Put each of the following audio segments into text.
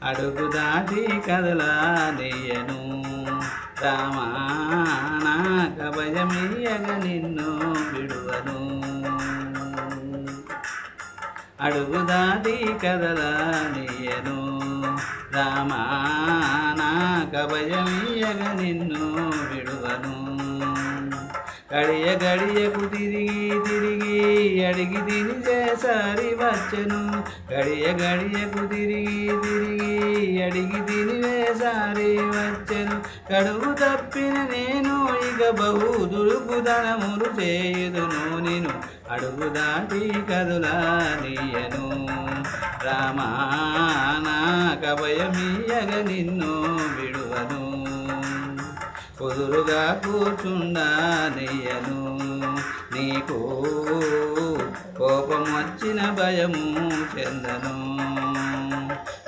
అడుగు దాటి కదలానేయను రామా నాకభయమియ్యగ నిన్ను విడువను. అడుగు దాటి కదలానేయను రామా నాకభయమియ్యగ నిన్ను విడువను. గడియ గడియకు తిరిగి తిరిగి అడిగి తినివేసారి వచ్చను. గడియ గడియకు తిరిగి తిరిగి అడిగి తినివేసారి వచ్చను. కడుగు తప్పిన నేను ఇక బహు దుర్గుదనములు చేయుదును నేను. అడుగు దాటి కదులానియను రామా నాకభయమియ్యగ నిన్ను విడువను. కుదురుగా కూర్చుండానియను నీకు కోపం వచ్చిన భయము చెందను.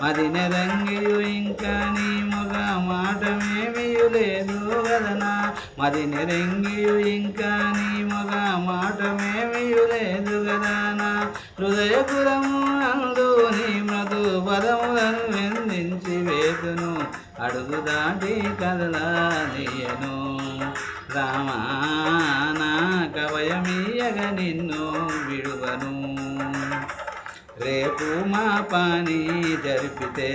మదిన రంగియు ఇంకా నీ మొగ మాటమేమియు లేదు వదనా. మదిన రంగియు ఇంకా నీ మొగ మాటమేమియు లేదు గదనా. హృదయపురము అందు నీ మృదు పదములను వెందించి వేతును. అడుగు దాటి కదలానియను రామా నాకభయమియ్యగ నిన్ను విడువను. రేపు మా పని జరిపితే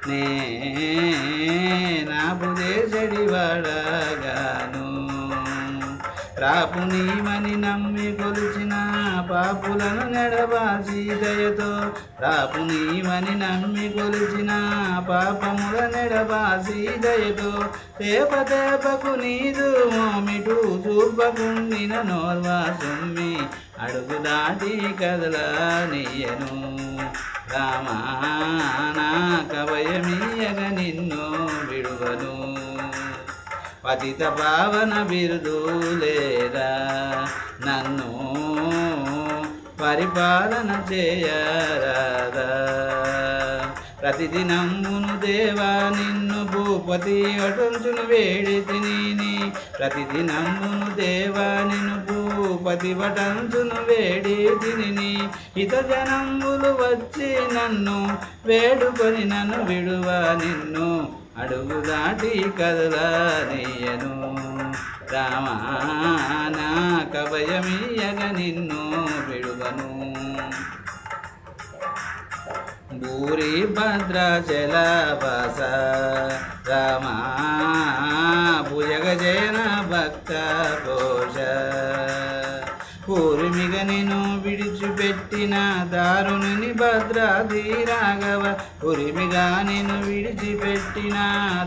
నే నాపు దేశడివాడగాను. రాపు నీమని నమ్మి కొలిచిన పాపులను నెడబాసి దయతో. రాపు నీమని నమ్మి కొలిచిన పాపముల నెడబాసి దయతో. తేప తేపకు నీదు మోమిటు చూపకుండిన నోర్వా సొమ్మి. అడుగు దాటి కదలానియను రామా నాకభయమియ్యగ నిన్ను విడువను. పతిత పావన బిరుదు లేదా నన్ను పరిపాలన చేయరాదా. ప్రతిదినమ్మును దేవా నిన్ను భూపతి వటంచును వేడి తిని. ప్రతిదినమ్మును దేవా నిన్ను భూపతి వటంచును వేడి తిని. ఇత జనంబులు వచ్చి నన్ను వేడుకొని నన్ను విడువ నిన్ను. అడుగు దాటి కదలానియను రామా నాకభయమియ్యగ నిన్ను విడువను. భూరి భద్రాచలవాస రామా భుజగజన భక్త పోష. పూర్మిగ నేను విడిచిపెట్టిన దారుణుని భద్రాది రాఘవ. పూర్మిగా నేను విడిచిపెట్టిన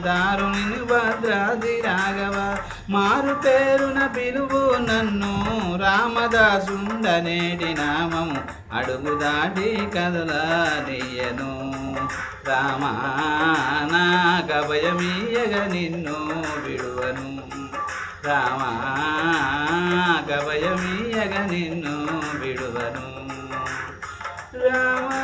దారుణుని భద్రాది రాఘవ. మారు పేరున పిలువు నన్ను రామదాసుండనేటి నామము. అడుగు దాటి కదలానియను రామా నాకభయమియ్యగ నిన్ను విడువను. రామా నాకభయమియ్యగ నిన్ను విడువను. రామా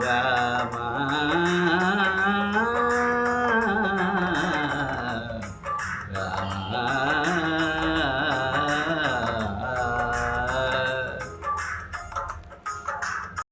రామా